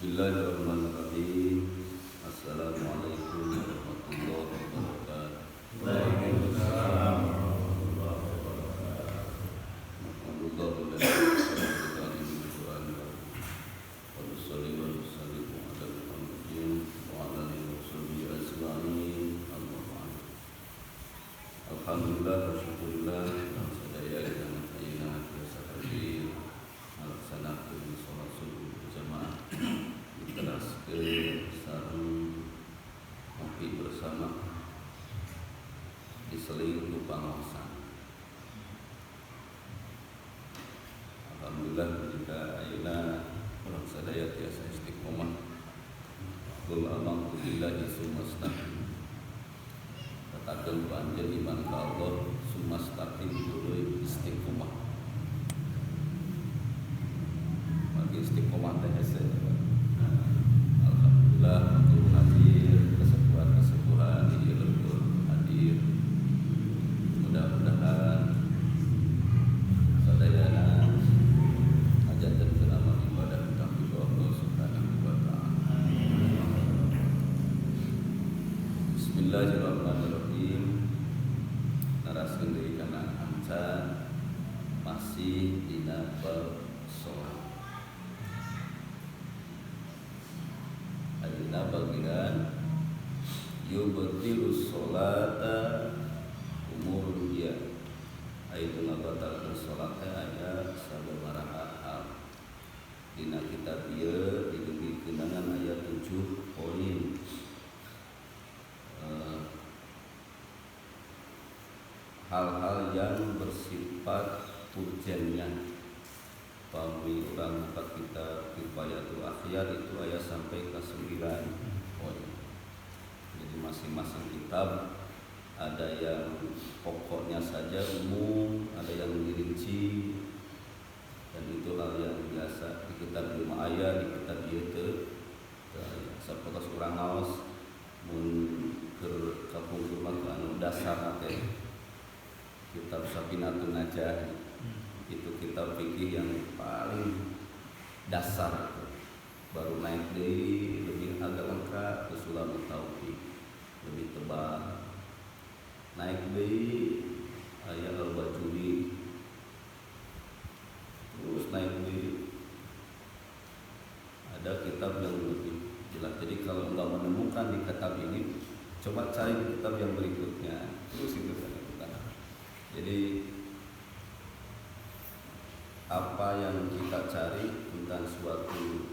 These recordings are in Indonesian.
Bismillahirrahmanirrahim. Assalamualaikum warahmatullahi wabarakatuh. Waalaikumsalam warahmatullahi Alhamdulillah wa syukurillah sadaya dengan ayina biasa hadir melaksanakan sholat subuh berjamaah diteraskeun sareng ngopi bersama diseling ku pangaosan. Alhamdulillah jika ayeuna urang sadaya tiasa istiqomah qul amantu billahi summa astaqim. Katakan panjen iman ka Allah summa astaqim tuluy istiqomah. Bagi istiqomah teh hese. Alhamdulillah untuk hadir kesepuhan-kesepuhan di lembur hadir. Mudah-mudahan sadayana ajadan amal ibadah kami Allah Subhanahu wa taala. Bismillahirrahmanirrahim. Naraskeun deui kana amcan masih dina bab salat. Ayeuna bagian yubtilus sholata umur dia. Ayeuna batalkeun salat teh aya sababaraha hal. Dina kitab ieu dibegikeun aya 7 poin. Hal-hal yang bersifat urgennya. Pamri urang buka kitab Kifayatul Akhyar itu aya sampai ke 9 poin. Jadi masing-masing kitab ada yang pokoknya saja umum, ada yang dirinci, dan itu hal yang biasa di kitab 5 ayat, di kitab ieu teu sapotos urang ngaos mun keur kapungkur mah anu dasar teh kitab Safinatun Najah. Itu kitab fikih yang paling dasar, baru naik deui lebih agak lengkap ke Sulamut Taufiq, lebih tebal. Naik deui aya Al-Bajuri, terus naik deui ada kitab yang lebih jelas. Jadi kalau nggak menemukan di kitab ini, coba cari di kitab yang berikutnya. Terus itu saja. Jadi apa yang kita cari tentang suatu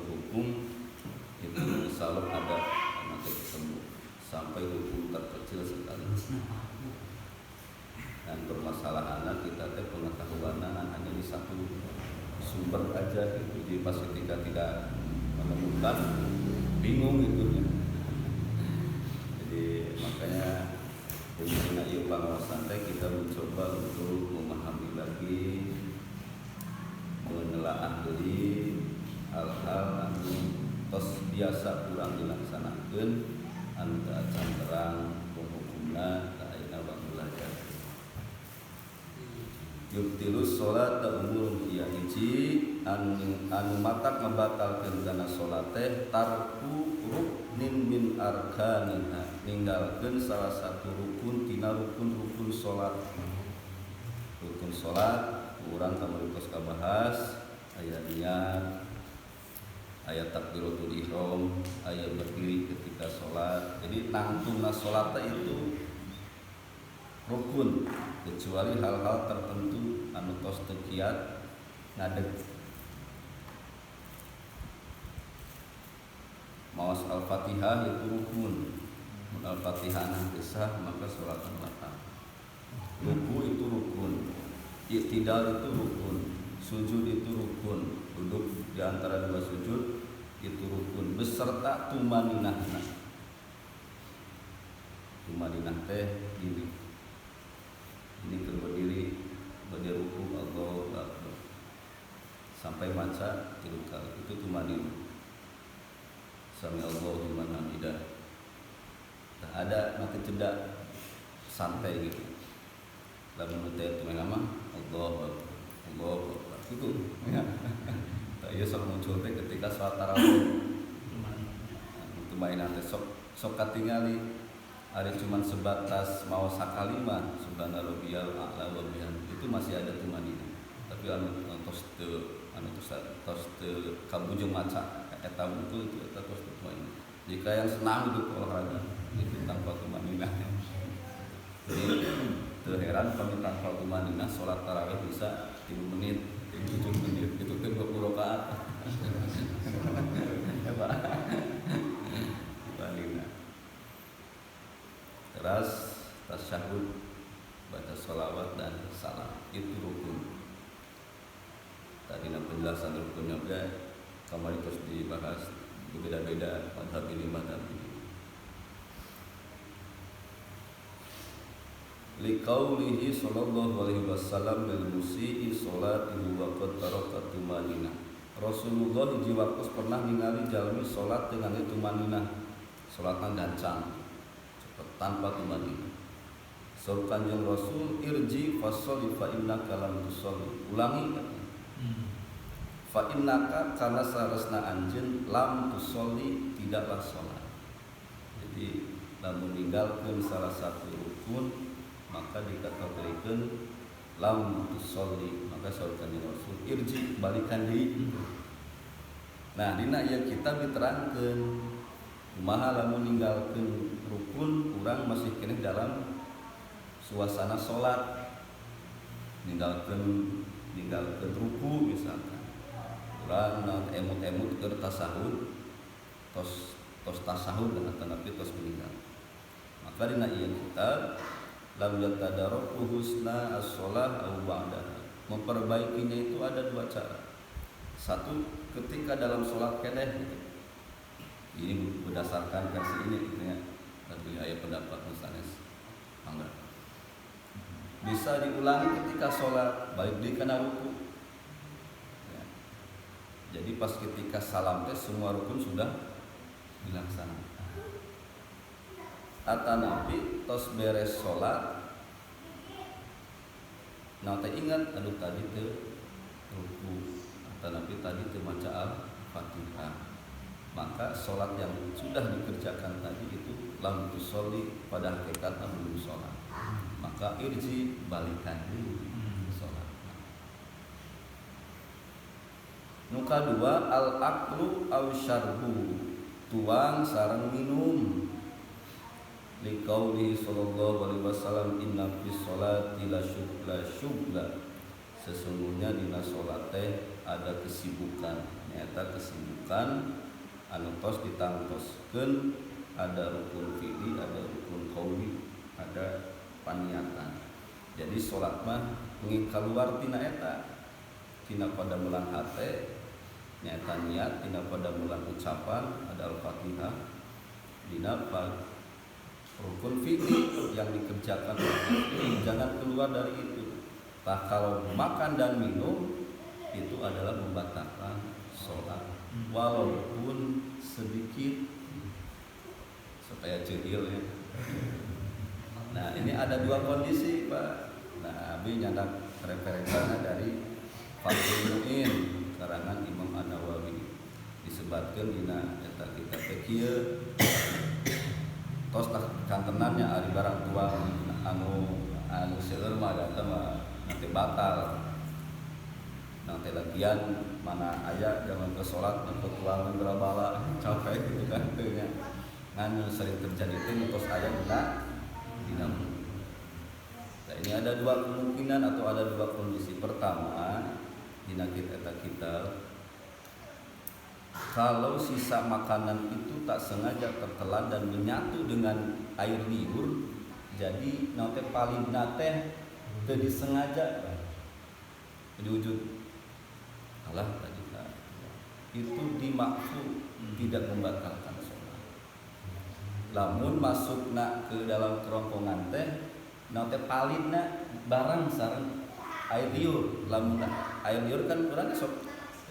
hukum itu selalu ada nanti ketemu sampai hukum terkecil sekali. Dan permasalahannya kita pengetahuan hanya di satu sumber aja gitu. Jadi pas ketika tidak menemukan bingung gitu ya. Jadi makanya dengan ieu pangaosan teh kita mencoba untuk memahami lagi, menelaah deui hal-hal anu tos biasa urang dilaksanakeun anu teu acan terang hukumna ka ayeuna belajar. Yubtilus sholata umur ya hiji anu matak ngabatalkeun kana salat teh tarku ruknin min arkaniha, ninggalkeun salah satu rukun tina rukun-rukun salat. Rukun salat urang kamari tos kabahas aya niat, aya takbiratul ihram, aya berdiri ketika salat. Jadi nangtungna salat itu rukun kecuali hal-hal tertentu anu tos teu kiat ngadeg. Maos Al-Fatihah itu rukun. Mun Al-Fatihah teu sah maka salat batal. Ruku itu rukun. Iktidal itu rukun. Sujud itu rukun. Duduk di antara dua sujud itu rukun beserta tumaninahna. Tumaninah teh diri. Ini keur berdiri ruku Allahu Akbar sampai maca 3 kali itu tumaninah. Sami Allahu liman hamidah. Tak ada mati jeda santai gitu. Lamun teh itu mah Allahu Akbar. Allahu Akbar. Itu ya. Ieu sok muncul teh ketika salat tarawih. Tumaina teh sok katingali ari cuman sebatas mau sakalima subhanallahiyal a'la wa bihamdihi itu masih ada tumanina. Tapi anu tos teu kabujung maca eta betul itu eta tos tumaina. Jika yang senang hidup olahraga itu tanpa tumanina. Jadi teu heran kami tanpa tumanina salat tarawih bisa 3 menit, 7 menit itu teh 20 rakaat. Ya Pak. Terus tasyahud, baca sholawat dan salam itu rukun. Tadi penjelasan rukunnya kemarin terus dibahas berbeda-beda madhab ini. Liqaulihi sallallahu alaihi wasallam lil musii sholatihi wa qad taraka tumanina. Rasulullah hiji waktu pernah ningali jalmi salat dengan tumanina. Salatna gancang tanpa tumanina. Saur Kanjeng Rasul irji fasholli fa innaka lam tusolli. Ulangi fa innaka kana sarasna anjeun lam tusolli tidaklah salat. Jadi lamun ninggalkeun salah satu rukun maka dikategorikeun lam tusolli. Maka saur Kanjeng Rasul irji balikan deui. Nah dina ieu kitab diterangkeun kumaha lamun ninggalkeun rukun urang masih kene dalam suasana salat, ninggalkeun ruku misalkan urang emut-emut keur tasahud tos tasahud dan tanapi tos meninggal. Maka dina ieu kitab lam yatadarakku husna as-shalah aw ba'daha. Memperbaikinya itu ada 2 cara. Satu, ketika dalam salat keneh gitu. Ini berdasarkan versi ini gitu ya. Tapi ayat pendapat Musanes enggak. Bisa diulangi ketika sholat balik di kana ruku. Ya. Jadi pas ketika salam teh semua rukun sudah dilaksanakan. Atanapi tos beres sholat. Nah teh ingat aduh tadi teh ruku. Atanapi tadi teh maca Al-Fatihah. Maka sholat yang sudah dikerjakan tadi itu lam tusolli pada hakikatnya belum sholat. Maka irji balikan dulu sholat. Nuka 2 al-aklu aw syarbu tuang sareng minum. Liqauli sallallahu alaihi wasallam inna fis sholati la syughla. Sesungguhnya dina sholat teh ada kesibukan. Nyata kesibukan anu tos ditangtoskeun ada rukun fi'li, ada rukun qauli, ada paniatan. Jadi salat mah mungkin keluar tina eta, tina pada mulan hate, nyaeta niat, tina pada mulan ucapan, ada Al-Fatihah, dina rukun fi'li yang dikerjakan jangan keluar dari itu. Tah kalau makan dan minum itu adalah membatalkan salat. Walaupun sedikit supaya cedil ya. Nah ini ada 2 kondisi Pak. Nah Abi nyandak referensinya dari Fathul Mu'in karangan Imam An-Nawawi disebutkan dina eta kitab kieu tos kantenannya ari barang tua anu seueur mah eta mah nanti batal. Nanti lagian mana ayat zaman ke sholat untuk ulangan berabala capek gitu kan tuhnya ngan sering terjadi itu terus ayat dina. Nah ini ada 2 kemungkinan atau ada 2 kondisi. Pertama dina kita kalau sisa makanan itu tak sengaja tertelan dan menyatu dengan air liur jadi nanti paling nate teu disengaja diwujud Allah tadi itu dimaksud tidak membatalkan sholat. Lamun masuk nak ke dalam kerongkongan teh, nanti palina barang sareng air liur. Lamun air liur kan orang sok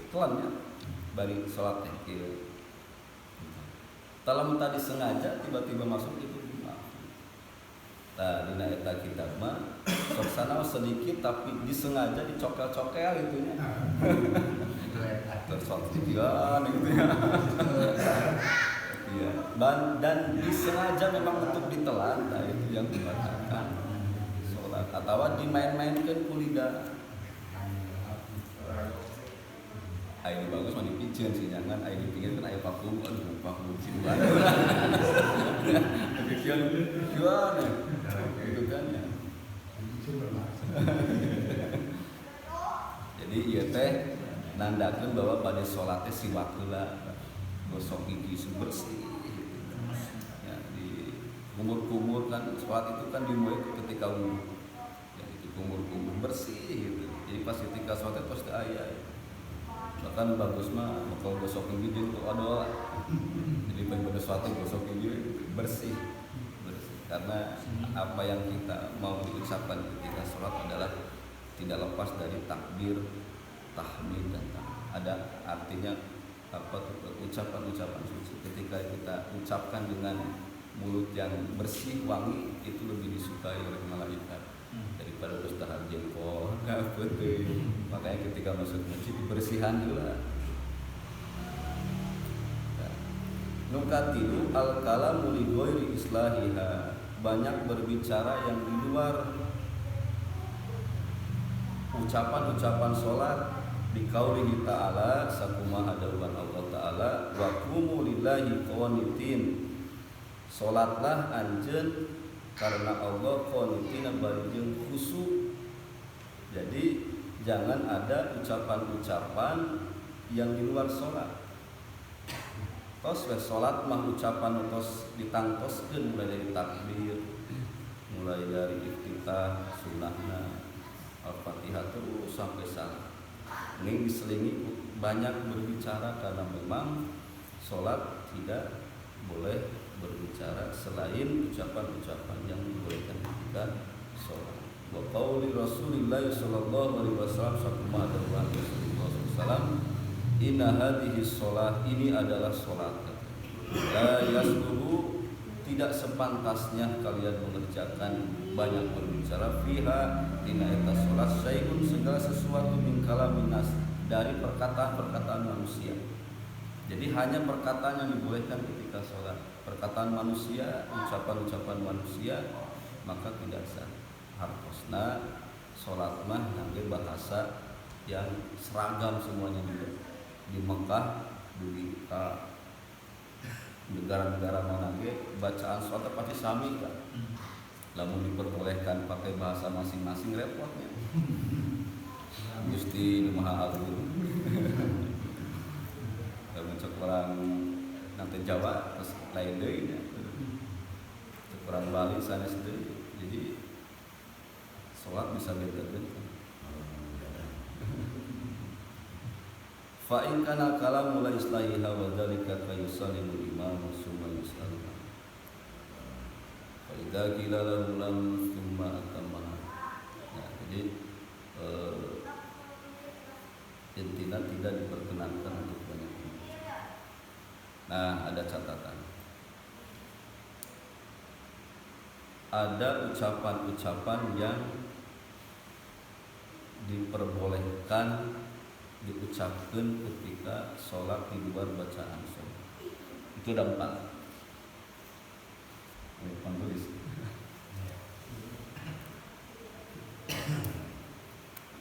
telannya bari sholat teh kieu. Lamun tadi sengaja tiba-tiba masuk itu dimaksud. Nah dina eta kitab mah sok sanaos sedikit tapi disengaja dicokel-cokel gitu nya. Tersosial gitu ya. Iya. Dan disengaja memang untuk ditelan, nah itu yang dibatalkan sholat atau dimain-mainkan kulidah. Ayo bagus mah dipicen sih jangan ayo dipikirkan ayo pakum aduh pakum sih banget. Pikiran gimana? Gitu kan ya. Jadi ieu teh nandakeun bahwa pada salat teh siwak heula, gosok gigi bersih. Ya di kumur-kumur kan salat itu kan dimulai ketika wudu. Ya itu kumur-kumur bersih gitu. Jadi pas ketika salat pasti aya. Bahkan bagus mah kalau gosok gigi itu odol. Jadi pada suatu gosok gigi bersih. Karena apa yang kita mau diucapkan ketika sholat adalah tidak lepas dari takbir, tahmid dan ada artinya apa ucapan-ucapan suci. Ketika kita ucapkan dengan mulut yang bersih wangi itu lebih disukai oleh malaikat daripada berstahar jengkol. Makanya ketika masuk masjid bersihan dulu. Nukatilu al-kalamu li ghairi islahiha, banyak berbicara yang di luar ucapan-ucapan sholat di qaulihi ta'ala sakumaha dawuhan Allah ta'ala wa qumu lillahi qanitin, sholatlah anjeun karena Allah qanitin barijeng khusyuk. Jadi jangan ada ucapan-ucapan yang di luar sholat. Tos sholat mah ucapan tos ditangtoskeun mulai dari takbir, mulai dari iftitah, sunnahna, al-fatihah terus sampai salam. Ini diselingi banyak berbicara karena memang sholat tidak boleh berbicara selain ucapan-ucapan yang dibolehkan ketika sholat. Wa qauli Rasulillah sallallahu alaihi wasallam sakuma dawuhan Rasulullah sallallahu inna hadhihi sholat, ini adalah sholat. La yasluhu, tidak sepantasnya kalian mengerjakan banyak berbicara fiha dina eta sholat syai'un segala sesuatu min kalamin nas, dari perkataan-perkataan manusia. Jadi hanya perkataan yang dibolehkan ketika sholat, perkataan manusia, ucapan-ucapan manusia, maka tidak sah. Harusna sholat mah ngangge bahasa yang seragam semuanya juga. Di Mekah, di negara-negara mana ge bacaan sholat pasti sami kan. Lamun diperbolehkan pakai bahasa masing-masing repotnya. Gusti Maha Agung. Lamun cek orang nanti Jawa terus lain deui nya. Cek orang Bali sanes deui. Jadi sholat bisa beda-beda. Fa in kana kalamu la islahiha wa dzalika ka yusallimu imam summa yusallimu. Fa idza qila lahu lam summa atamma. Nah, jadi intinya tidak diperkenankan untuk banyak bicara. Nah, ada catatan. Ada ucapan-ucapan yang diperbolehkan diucapkan ketika sholat di luar bacaan sholat. Itu ada 4. Tulis.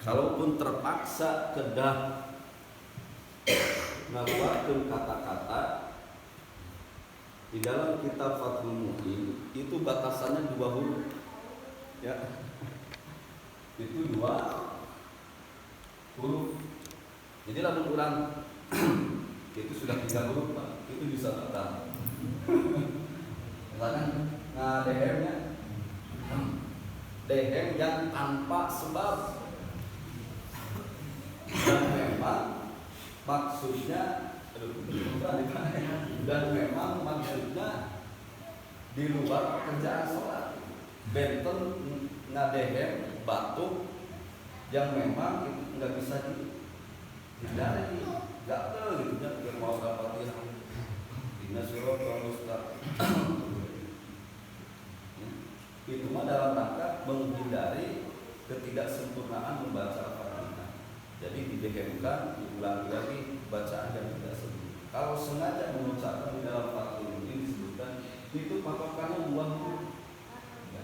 Kalaupun terpaksa kedah ngaluarkeun kata-kata di dalam kitab Fathul Mu'in itu batasannya 2 huruf. Ya. Itu 2 huruf. Jadi lamun urang itu sudah 3 huruf Pak, itu bisa batal. Misalkan dehem-nya dehem yang tanpa sebab dan memang maksudnya di luar pekerjaan sholat. Benten ngadehem batuk yang memang itu nggak bisa dihindari, gatel gitu ya, biar mau Al-Fatihah Inna suratul mustaqim. Itu mah dalam rangka menghindari ketidaksempurnaan membaca Al-Fatihah. Jadi didehemkan, diulangi lagi bacaan yang tidak sendiri. Kalau sengaja mengucapkan di dalam fakir ini disebutkan itu patokannya buah dulu. Ya.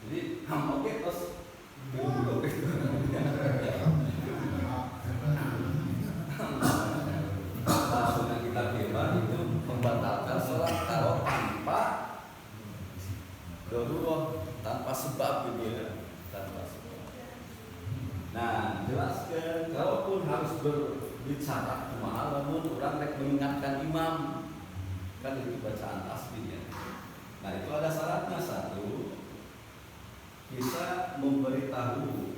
Jadi oke terus Sunnah kita firman itu membatalkan sholat kalau tanpa darurat, tanpa sebab gitu ya, tanpa sebab. Nah, jelaskan kalaupun harus berbicara kumaha lamun urang rek mengingatkan imam, kan itu bacaan tasbihnya. Nah, itu ada syaratnya. Satu, bisa memberitahu.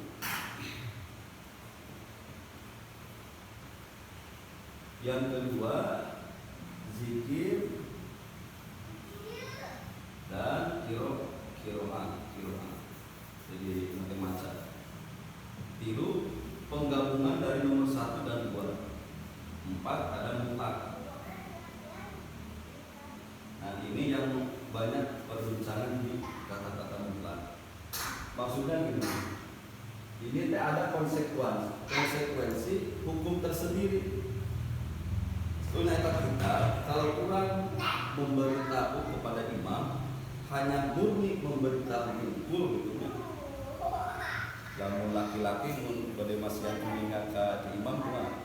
Yang kedua, zikir dan kiroan. Jadi macam-macam. Tilu, penggabungan dari nomor 1 dan 2. 4, ada mutlak. Nah, ini yang banyak perbincangan di kata-kata mutlak. Maksudnya gini, ini ada konsekuensi hukum tersendiri. Sunnah kita, kalau orang memberitahu kepada imam hanya murni memberitahu hukum gitu ya. Yang laki-laki pada masih mengingat ke imam cuma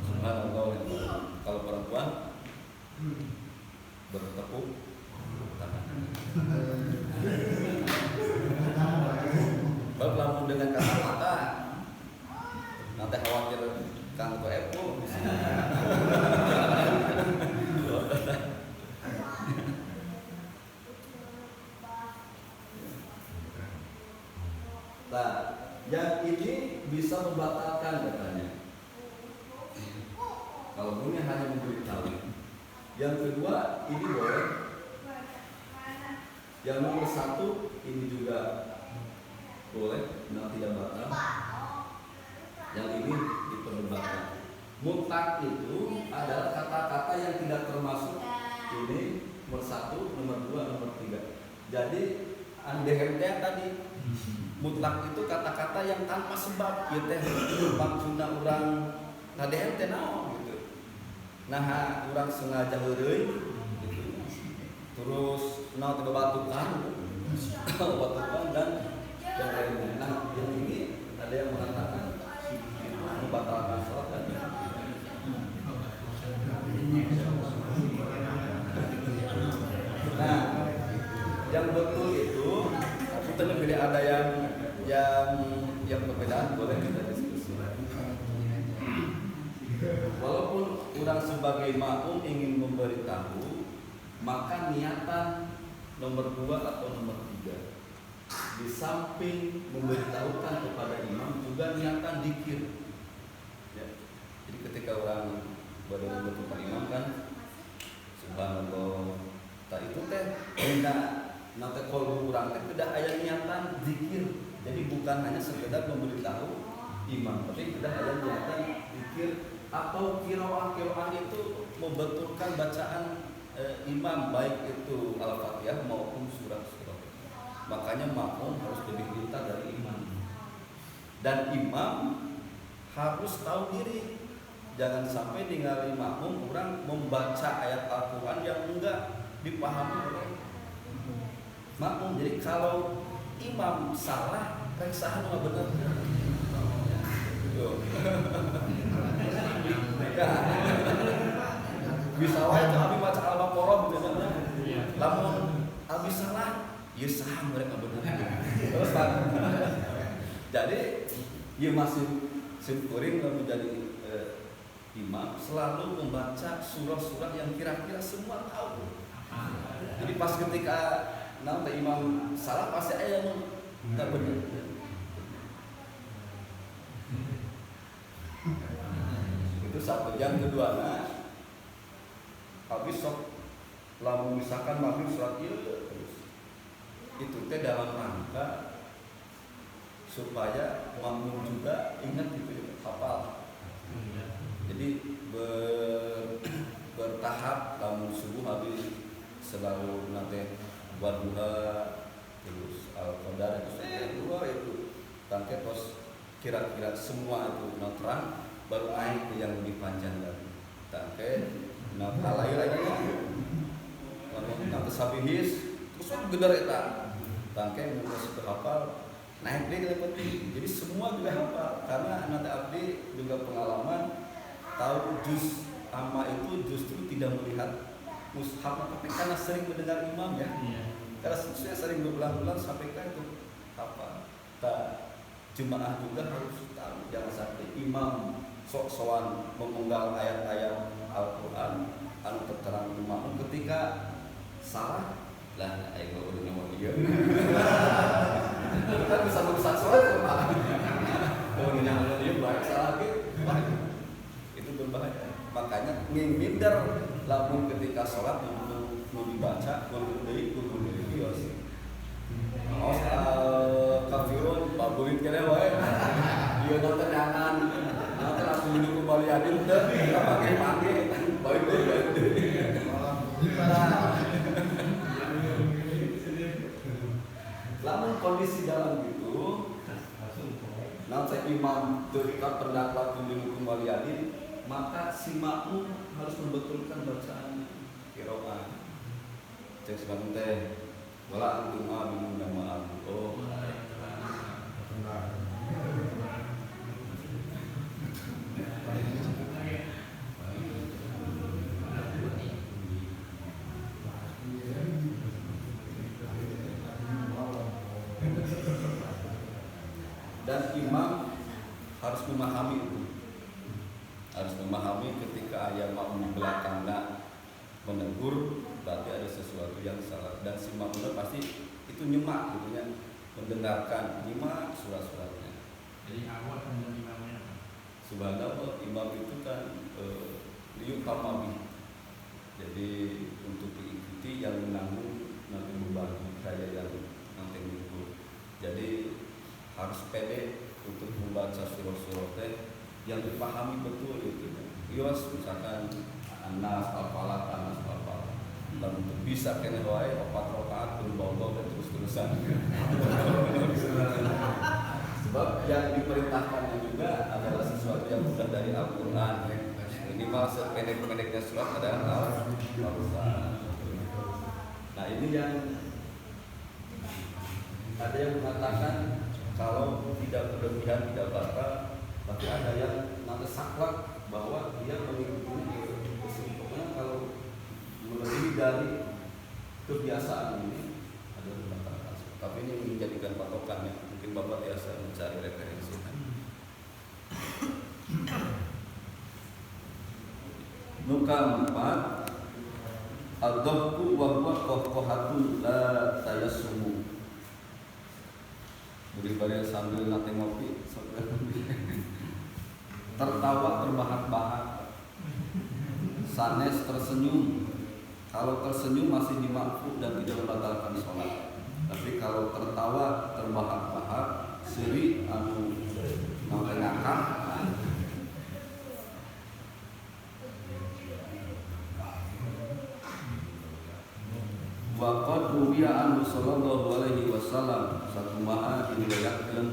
subhanallah. Kalau perempuan bertepuk tangan. Baru lamun dengan kata-kata nanti khawatir kang ke Apple. Nah, yang ini bisa membatalkan katanya. Kalau punya hanya memberitahu. Yang kedua ini boleh. Yang nomor 1 ini juga boleh, tidak batal. Yang ini diperdebatkan. Mutlak itu adalah kata-kata yang tidak termasuk ini nomor 1, nomor 2, nomor 3. Jadi DHMT tadi mutlak itu kata-kata yang tanpa sebab. Ya teh maksudnya orang DHMT naon gitu. Nah, orang sengaja heureuy gitu. Terus naon teh batukan dan yang lainnya. Nah, yang ini ada yang mengatakan membatalkan sholat dan nah, yang betul itu tentu bila ada yang perbedaan boleh kita diskusi. Walaupun orang sebagai makmum ingin memberitahu, maka niatan nomor 2 atau nomor 3. Di samping memberitahukan kepada imam juga niatan zikir. Ya. Jadi ketika orang baru memberitahukan imam kan subhanallah. Tak itu teh hendak nanti kalau orang teh tidak ada niatan zikir. Jadi bukan hanya sekedar memberitahu imam, tapi tidak ada niatan zikir atau kiroah itu membetulkan bacaan imam, baik itu Al-Fatihah maupun surah-surah. Makanya makmum harus lebih pintar dari imam. Dan imam harus tahu diri. Jangan sampai ningali makmum orang membaca ayat Al-Quran yang enggak dipahami oleh makmum. Jadi kalau imam salah, reksahan nggak benar. Bisa wae kami baca Al-Baqarah gitu kan. Lamun habis salah, ya sah mereka benar. Terus jadi ya masih simkuring kalau menjadi imam selalu membaca surah-surah yang kira-kira semua tahu. Jadi pas ketika nanti imam salah pasti ada yang nggak benar. Itu satu. Yang kedua, habis sok lamun misalkan maghrib sholat terus itu teh dalam rangka supaya makmum juga ingat gitu ya, hafal. Jadi bertahap lamun subuh habis selalu nanti buat duha terus al-qadar itu kira-kira semua itu terang, baru naik ke yang lebih panjang lagi. Tangke kalai lagi nanti sabihis terus gedar eta. Tangke masih hafal naik deh level tinggi. Jadi semua juga hafal karena nanti abdi juga pengalaman tahu juz amma itu justru tidak melihat mushaf, tapi karena sering mendengar imam ya. Karena saya sering berulang-ulang sampaikan itu apa? Jemaah juga harus tahu, jangan sampai imam sok-sokan memenggal ayat-ayat Al-Quran anu terterang imam ketika salah lah ayo udah ngomong iya. Kan bisa merusak sholat kemana? Kalau nyala dia baik salah itu berbahaya. Makanya ngindar lamun ketika sholat mau dibaca kudu dios. Aos kafirun babuin kene wae. Ieu teh tenangan. Nanti langsung duduk kembali adil teh pakai baik deui. Lamun kondisi dalam gitu, nanti imam dekat pendapat duduk kembali adil, maka si makmum harus membetulkan bacaan qiraah. Cek sebab teh wala antum amin nama oh. Dan imam harus memahami itu. Harus memahami ketika ayah makmum di belakangnya menegur, berarti ada sesuatu yang salah. Dan si makmum pasti itu nyemak gitu ya, mendengarkan, nyimak surat-suratnya. Jadi awal dengan imamnya. Subhanallah, imam itu kan liuk tamabi. Jadi untuk diikuti yang menanggung nanti beban saya yang nanti ngikut. Jadi harus pede untuk membaca surah-surah yang dipahami betul itu. Yos misalkan Anas al-Falaq, Anas al-Falaq. Dan untuk bisa kena wae 4 rakaat berubah-ubah dan terus-terusan. Sebab yang diperintahkannya juga adalah sesuatu yang sudah dari Al-Qur'an. Minimal sependek-pendeknya surat adalah Al-Qur'an. Nah, ini yang ada yang mengatakan kalau tidak berlebihan tidak batal, tapi ada yang nanti saklek bahwa dia mengikuti pokoknya kalau melebihi dari kebiasaan ini ada beberapa kasus. Tapi ini menjadikan patokannya. Mungkin Bapak biasa mencari referensi. Nuka 4 ad-dhahku wa huwa qahqahatun la tayassumu. Daripada sambil nanti ngopi, tertawa terbahak-bahak, sanes tersenyum. Kalau tersenyum masih dimaafkan dan tidak membatalkan sholat. Tapi kalau tertawa terbahak-bahak, siri anu ngakak, wa qad ruwiya anhu sallallahu alaihi wasallam sakumaha diriwayatkeun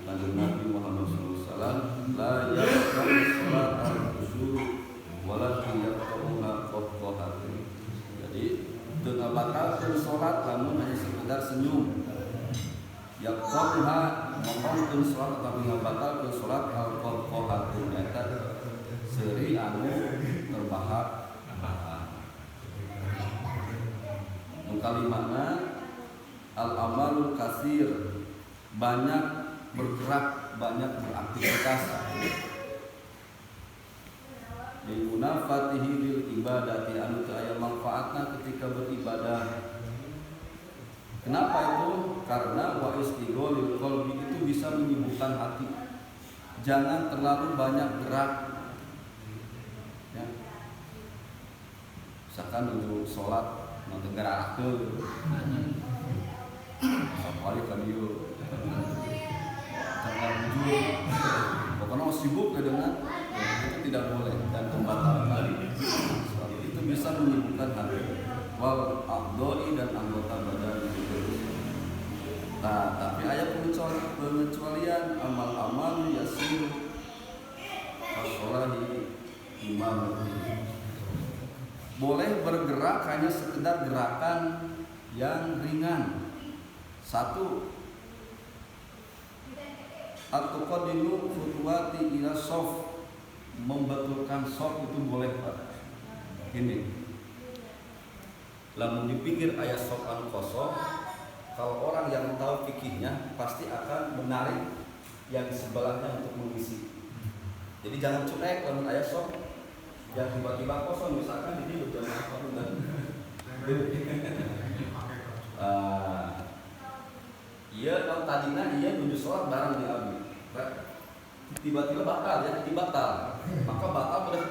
kanjeng Nabi Muhammad sallallahu alaihi wasallam la yaqra'u salat al-qusur wala yaqra'una qahqahatun. Jadi teu ngabatalkeun salat lamun hanya sekedar senyum. Yaqra'uha ngomongkeun salat tapi ngabatalkeun salat al-qahqahatun eta seuri anu terbahak. Kalimana al-amalul kasir, banyak bergerak, banyak beraktivitas. Limunafatihi bil ibadati, anu teu aya manfaatna ketika beribadah. Kenapa itu? Karena wa istigholil qalbi, itu bisa menyibukkan hati. Jangan terlalu banyak gerak. Ya. Misalkan untuk sholat nanti gerak tuh, sekali kan yuk, jangan jujur, pokoknya sibuk dengan itu tidak boleh dan membatalkan. Itu bisa menyibukkan hati, wal abdoi dan anggota badan itu. Nah, tapi ayat pengecualian amal-amal yasir as-sholahi imam. Boleh bergerak hanya sekedar gerakan yang ringan. Satu, at-tuqaddimu khutuwati ila shaf, membetulkan shaf itu boleh Pak. Ini lamun dipikir ayat shaf anu kosong, kalau orang yang tahu fikihnya pasti akan menarik yang sebelahnya untuk mengisi. Jadi jangan cuek lamun ayat shaf yang tiba-tiba kosong, misalkan ini berjamaah kan. Iya kalau tadinya dia menuju sholat barang di abi, tiba-tiba batal ya, batal, maka batal udah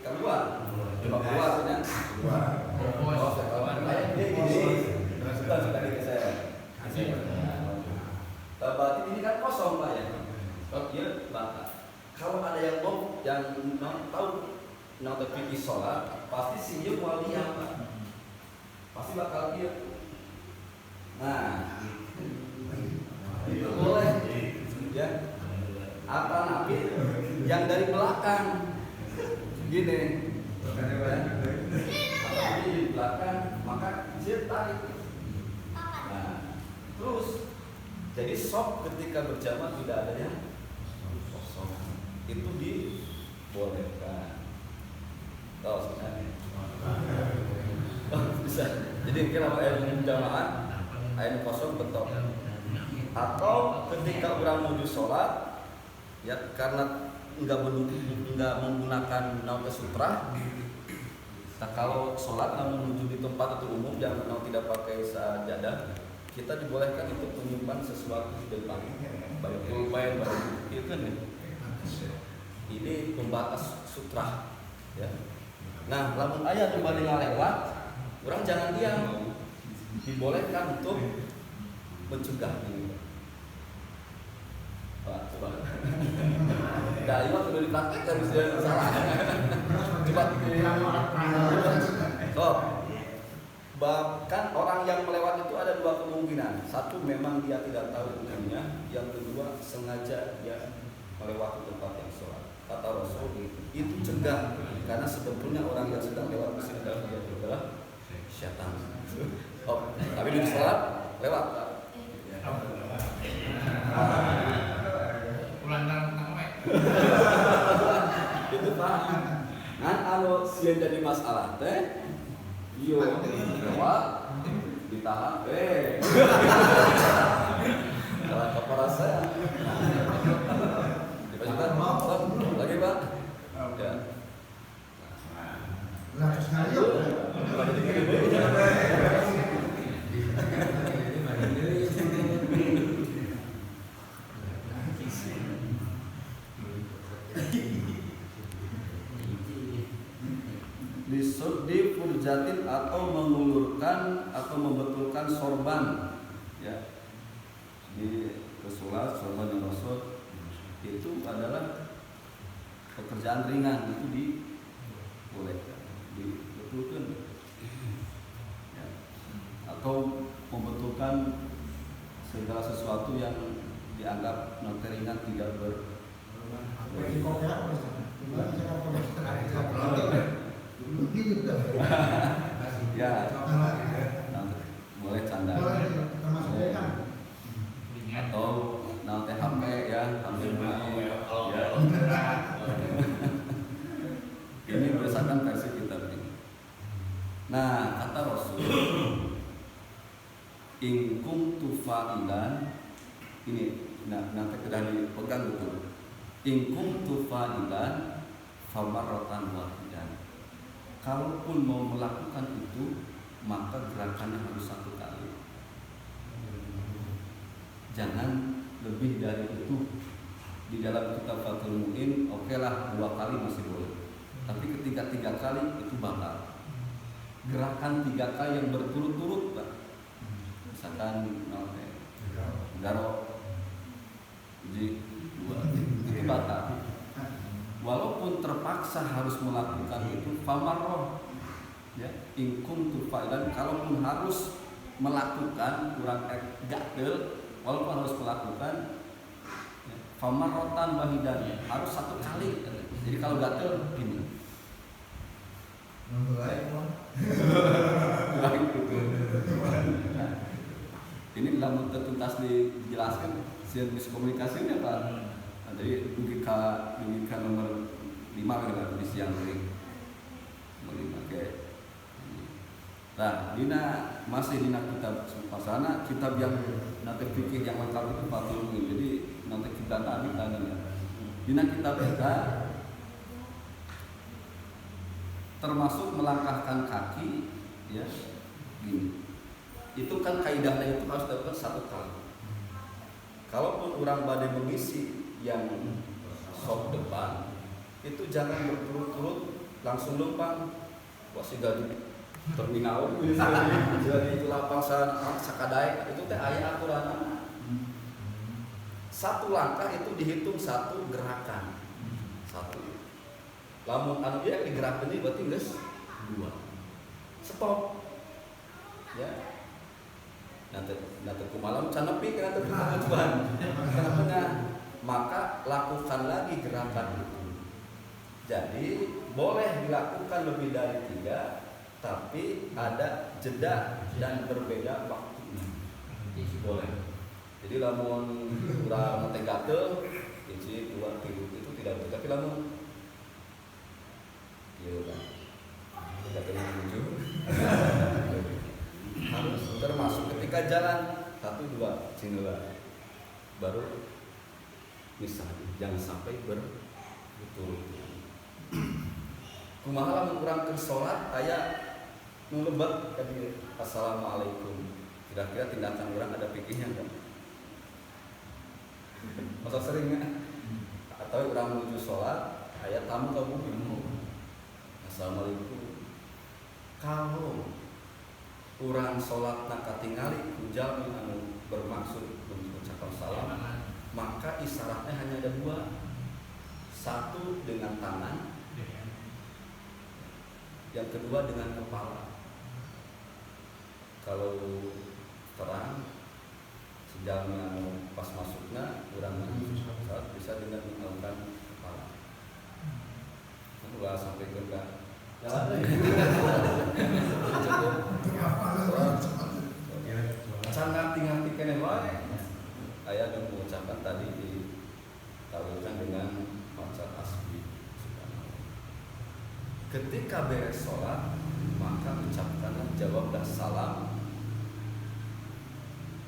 keluar, coba keluar kan? Oh, saya dia gini, sudah di saya. Berarti ini kan kosong Pak ya, kalau dia batal. Kalau ada yang tahu fikih sholat, pasti sinjung mau dia Pak, pasti bakal dia. Nah, itu boleh ya. Apa nabi yang dari belakang gini ya. Apa nabi di belakang maka dia tarik. Nah, terus jadi shaf ketika berjamaah tidak adanya kosong itu dibolehkan. Tahu sebenarnya bisa. Jadi kira ayat jamaah ayat kosong betul. Atau ketika orang menuju sholat ya, karena enggak menggunakan nauta sutra. Nah, kalau sholat menuju di tempat itu umum yang tidak pakai sajadah, kita dibolehkan untuk menyimpan sesuatu di depan, baik pulpen, baik itu kan ya. Ini pembatas sutra ya. Nah, lamun ayat kembali lewat, orang jangan diam, dibolehkan untuk mencegah ini. Pak, coba. Nah, ini sudah dipraktekkan sudah salah. Coba. So, bahkan orang yang melewati itu ada dua kemungkinan. Satu, memang dia tidak tahu hukumnya. Yang kedua, sengaja dia melewati tempat yang sholat. Kata Rasul itu cegah, karena sebetulnya orang yang sedang lewat di sini adalah syaitan. Oh, tapi di sholat lewat. Itu Pak. Nah, kalau sieun jadi masalah teh, yo lewat ditahan kalau kepala saya. Dipajukan lagi Pak. Ya. Lah sekali yo. Disudi furjatin atau mengulurkan atau membetulkan sorban ya, di kesulat sorban yang Rasul itu adalah pekerjaan ringan, itu dibolehkan, dibetulkan ya. Atau membetulkan segala sesuatu yang dianggap ringan tidak ya, boleh canda atau nanti HP ya, ambil ya. Ini berdasarkan versi kita ini. Nah, kata Rasul, in kuntu fa'ilan, ini nanti kedah dipegang betul. In kuntu fa'ilan famarratan wahidan. Kalaupun mau melakukan itu, maka gerakannya harus satu kali. Jangan lebih dari itu. Di dalam kitab Fathul Mu'in, okelah 2 kali masih boleh. Tapi ketika 3 kali itu batal. Gerakan 3 kali yang berturut-turut, Pak. Misalkan garok, uji 2, itu batal. Walaupun terpaksa harus melakukan itu, famarroh ya, ingkung tufa'ilan, kalaupun harus melakukan kurang gatel, walaupun harus melakukan famarrotan wahidan, harus satu kali. Jadi kalau gatel gini. Ini dalam tuntas dijelaskan siang miskomunikasinya Pak. Jadi logika nomor 5 kan di siang ini. Oke. Nah, masih dina kitab pasana, kitab yang nanti fikih yang lengkap itu 40. Jadi nanti kita tadi ya. Dina kitab kita termasuk melangkahkan kaki ya gini. Itu kan kaidahnya itu harus dilakukan satu kali. Kalaupun orang badai mengisi yang sok depan, itu jangan berturut-turut langsung lempang. Wah si gadi terminal jadi itu lapang sakadai itu teh aya aturan. Satu langkah itu dihitung satu gerakan. Satu. Lamun anu dia digerakkeun ini berarti geus 2. Stop. Ya. Nanti kumalam can nepi kana teu tujuan. Kenapa? Maka lakukan lagi gerakan itu. Jadi boleh dilakukan lebih dari 3, tapi ada jeda dan berbeda waktu. Boleh. Jadi lamun urang teh gatel, 1, 2, 3 itu tidak boleh. Tapi lamun ieu kan. Tidak tertuju. Harus termasuk ketika jalan 1, 2 cindela. Baru misalnya jangan sampai berturut-turut. Kumaha lamun urang keur salat aya nu lebat ka dieu assalamualaikum. Kira-kira tindakan urang ada pikirnya enggak? Masa seringnya atau urang menuju salat aya tamu ka bumi. Assalamualaikum. Kalau urang salatna katingali ku jalmi anu bermaksud mengucapkan salam, maka isyaratnya hanya ada 2. Satu dengan tangan, yang kedua dengan kepala. Kalau terang sejalnya pas masuknya kurang saat bisa dengan menggunakan kepala. Enggak sampai ke enggak. Cantik kene wae. Aya yang mengucapkan tadi ditawilkan dengan maksud asli. Ketika beres sholat, maka ucapkanlah jawablah salam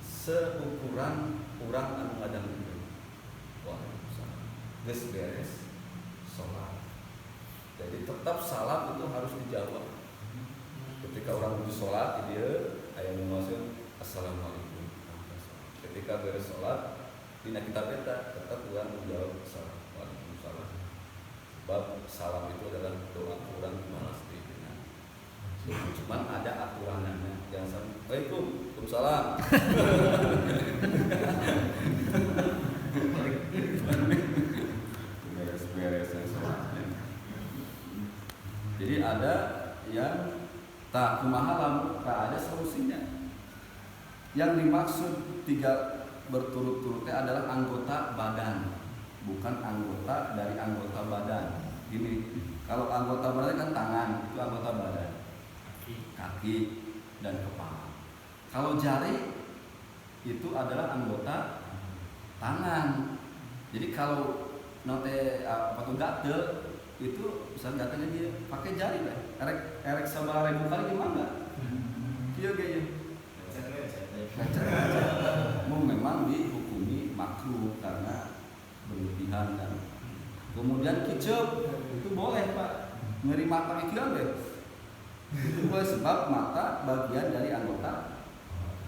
seukuran urang anu ngadangkeun. Waalaikumsalam. Geus beres sholat. Jadi tetap salam itu harus dijawab. Ketika orang menuju sholat, dia aya nu maksud assalamualaikum. Ketika beres sholat, dina kitab eta tetap urang menjawab salam. Waalaikumsalam. Sebab salam itu adalah doa orang dibalas dengan. Cuman ada aturannya. Jangan sampai Waalaikumsalam. Beres-beres sholatnya. Jadi ada yang tak kumaha lamun ada solusinya. Yang dimaksud 3 berturut-turutnya adalah anggota badan, bukan anggota dari anggota badan. Gini, kalau anggota badan kan tangan, itu anggota badan, kaki dan kepala. Kalau jari itu adalah anggota tangan. Jadi kalau note apa tuh gatel itu misalnya gatelnya dia pakai jari lah. Erek sabaraha ribu kali gimana? Kieu ge mau memang dihukumi makruh karena berlebihan kan. Kemudian kicep itu boleh Pak, ngeri mata ikian deh. Itu boleh sebab mata bagian dari anggota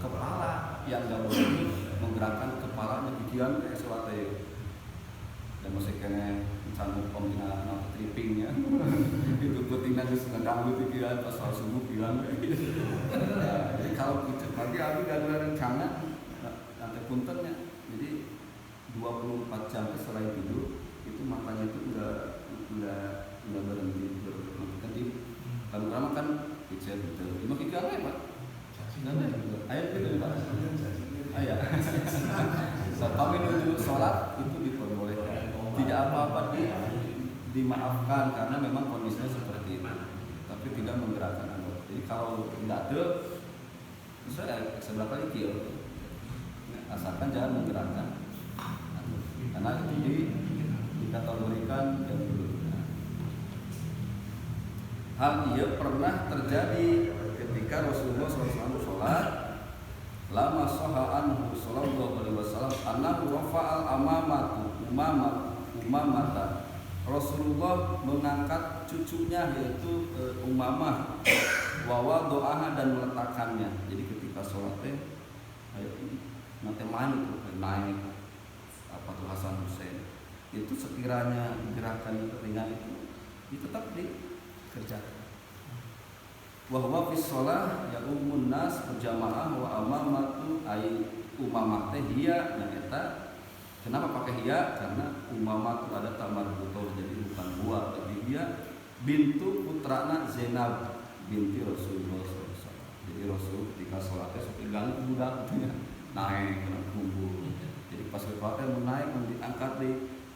kepala yang nggak boleh menggerakkan kepalanya ikian suatu. Dan masih kena sanggup pembina trippingnya. Itu pentingnya harus ngedangdut ikian pas harus subuh ikian. Jadi kalau kicep nanti abi gaduhan kangen nanti puntennya. Jadi 24 jam selain tidur itu matanya itu udah berhenti berhenti. Kalau lama kan kicep betul. Ini kiki apa ya Pak? Ayat gitu Pak. Ayat. Kami menuju sholat itu diperbolehkan, tidak apa-apa dimaafkan karena memang kondisinya seperti itu, tapi tidak menggerakkan anggota. Jadi kalau tidak ada, saya sebelah kali kill, asalkan jangan menggerakkan, karena itu dikategorikan yang dulu. Hal ini pernah terjadi ketika Rasulullah SAW sholat. Lama sohaan Sallallahu Alaihi Wasallam annahu rafa'al umamata. Rasulullah mengangkat cucunya yaitu Umamah, wa doaha dan meletakkannya. Jadi ketika sholatnya nanti naik apa tuh Hasan Hussein itu sekiranya gerakan ringan itu tetap dikerjakan. Wahwa fi shalah ya ummun nas berjamaah wa amamatu ay umamah teh hiya nya eta. Kenapa pakai hiya? Karena umamah itu ada tamar butuh, jadi bukan buah, tapi dia bintu putrana Zainab binti Rasulullah SAW. Jadi Rasul ketika sholatnya seperti ganggu budak gitu ya, naik kena kumpul. Jadi pas sholatnya mau naik, mau diangkat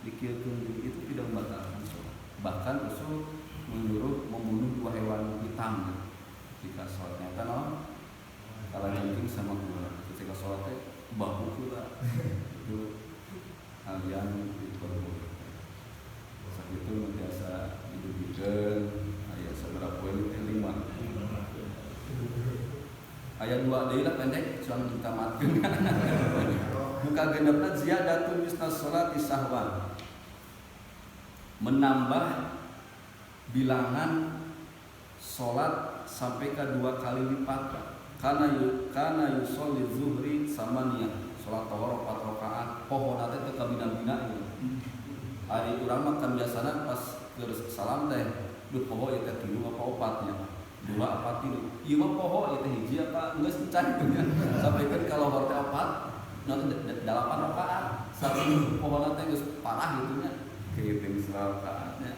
dikirkan itu tidak membatalkan sholat. Bahkan Rasul menyuruh membunuh dua hewan hitam ketika sholatnya kan kalau jengking sama gula ketika sholatnya bahu gula itu hal yang diperbolehkan. Saat itu biasa didudukan ayat seberapa poin 5 ayat 2 deui lah pendek cuman kita matkeun muka genepna ziyadatun misna sholati sahwan, menambah bilangan sholat sampai ke 2 kali lipat. Karena yusolli zuhri samaniyah, sholat tohor 4 rakaat pohon nanti teh kabina-bina ini. Ari urang mah kan biasana pas keur salam teh duh poho ieu teh 3 apa 4 nya 2 apa 3 ieu mah poho ieu teh hiji apa geus encan gitu kan sampaikan kalau hor teh 4 nanti 8 rakaat saking pohon teh geus parah gitu nya kieuting rakaatnya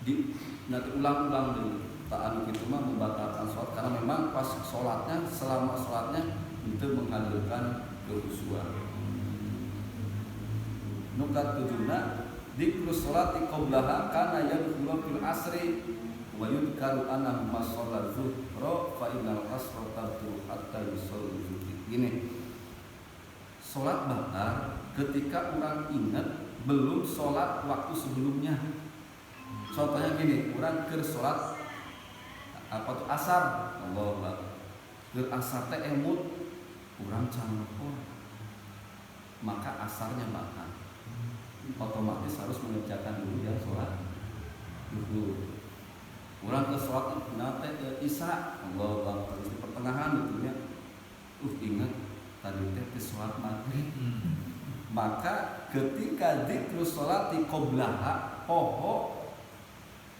di nanti ulang-ulang dulu tak gitu mah membatalkan sholat karena memang pas sholatnya selama sholatnya itu menghadirkan kehusuan. Nukat tujuna dikru sholati qoblaha kana yadkhulu fil asri wa yudkaru annahu masallat zuhra fa innal asra tabtu hatta yusalli zuhri. Gini, sholat batal ketika orang ingat belum sholat waktu sebelumnya. Contohnya gini, orang ke sholat apa tuh asar, Allah ke asar teh emut, orang canggih, maka asarnya batal. Otomatis harus mengerjakan dulu ya sholat dulu. Orang ke sholat nanti ke isya, Allah harus di pertengahan gitu ya. Ingat tadi teh ke sholat maghrib. Maka ketika dzikru sholati qoblaha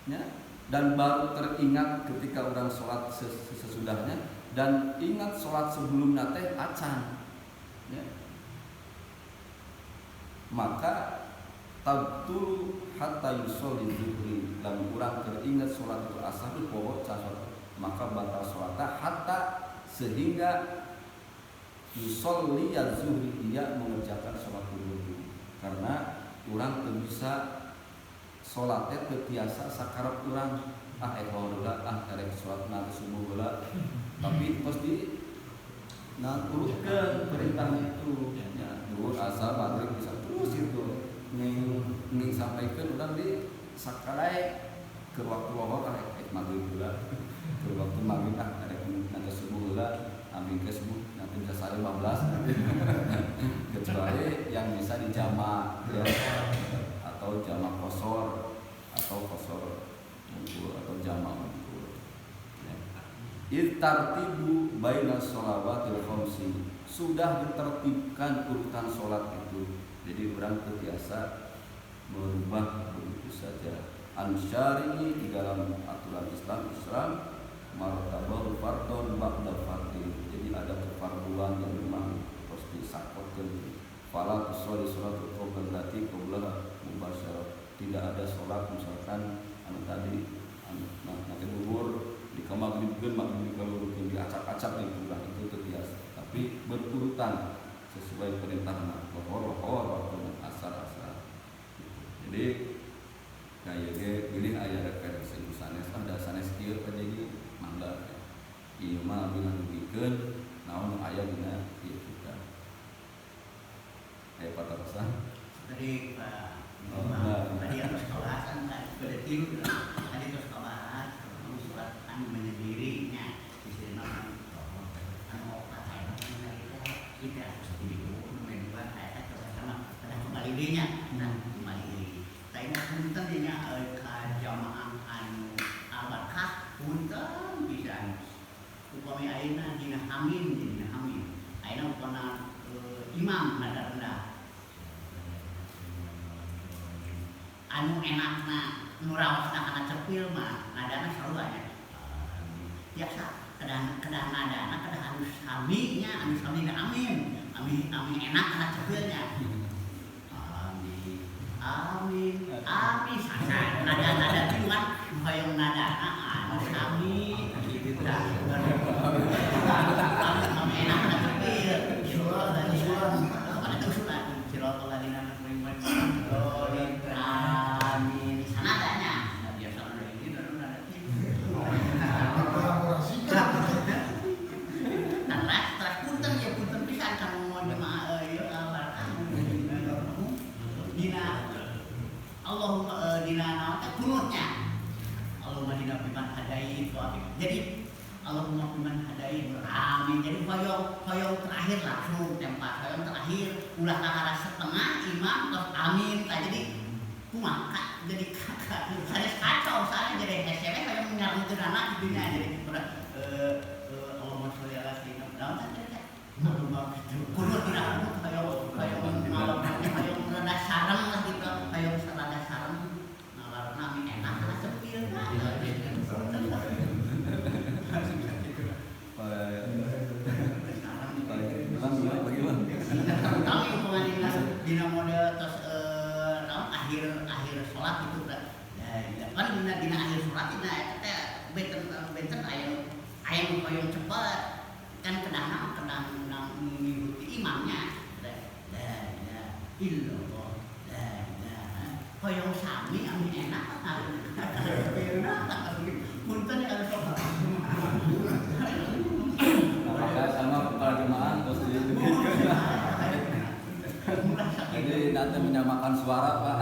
ya, dan baru teringat ketika orang sholat sesudahnya dan ingat sholat sebelumnya teh acan ya. Maka tabtul hatta yusolli zuhri dan orang teringat sholat itu asar itu pokok casot maka batal sholatnya hatta sehingga yusolli zuhri dia mengerjakan sholat dulu karena orang tidak bisa sholatnya terbiasa sakarap orang karek sholat nanti subuh gula tapi pasti urutkan perintahnya itu ya duhur asar maghrib bisa terus itu ning sampaikan orang di sakarai ke waktu lohor karek maghrib gula ke waktu maghrib karek nanti subuh gula ambil ke subuh nanti bisa sehari 15 kecuali yang bisa dijamak ya atau jamak kosor atau kosor mungkul atau jamak mungkul ya. Tartibu baina sholawatil khamsi sudah ditertibkan urutan sholat itu jadi orang terbiasa merubah begitu saja ansyari di dalam aturan Islam martabah fardhon ba'da fardhin jadi ada kefarduan yang memang harus disakotkan fala tusolli sholatul qoblati qobla mubasyarah tidak ada sholat misalkan tadi nanti duhur di maghribkeun diacak-acak itu terbiasa tapi berurutan sesuai perintah lohor asar. Jadi kayak pilih aya referensi sanes ada sanes kieu jadi mangga ieu mah bilang dikeun naon aya dina ieu kita aya patarosan Tadi tadi harus kelas kan pada tidur tadi terus kelas surat anu menyendirinya istilah anu kata kita harus tidur membuat ayat sama pada kembali dirinya kembali diri saya punten dinya jamaah anu albarkah punten bisa upami ayeuna dina hamin ayeuna upana imam nada rendah anu enakna nurawatna kana cepil mah nadana sarua biasa kedah nadana kedah anu sami amin enak kana cepilnya amin sasa nada cuman hoyong nadana anu sami gitu dah amin enak kana cepil surah dan surah mana tuh surah siratal ladzina Allahumma dina naon kunutnya Allahumma dina biman hadait jadi Allahumma biman hadait amin jadi hoyong terakhir langsung tempat hoyong terakhir ulah kahara setengah imam terus amin jadi kumaha jadi kacau saya jadi SCW hoyong ngarengkeun anak dunia jadi Allahumma sholli ala sayyidina Muhammad Allahumma kunut dina hoyong rada sareng lah gitu hoyong rada sareng nalarna mi enak lah cepil kami umpamanya dina model terus akhir sholat itu kan dina akhir sholat itu benten aya hoyong cepet kan kedang mengikuti imamnya illallah hoyong sami amin enak punten kalau sholat sama kepala jemaah terus jadi nanti menyamakan suara Pak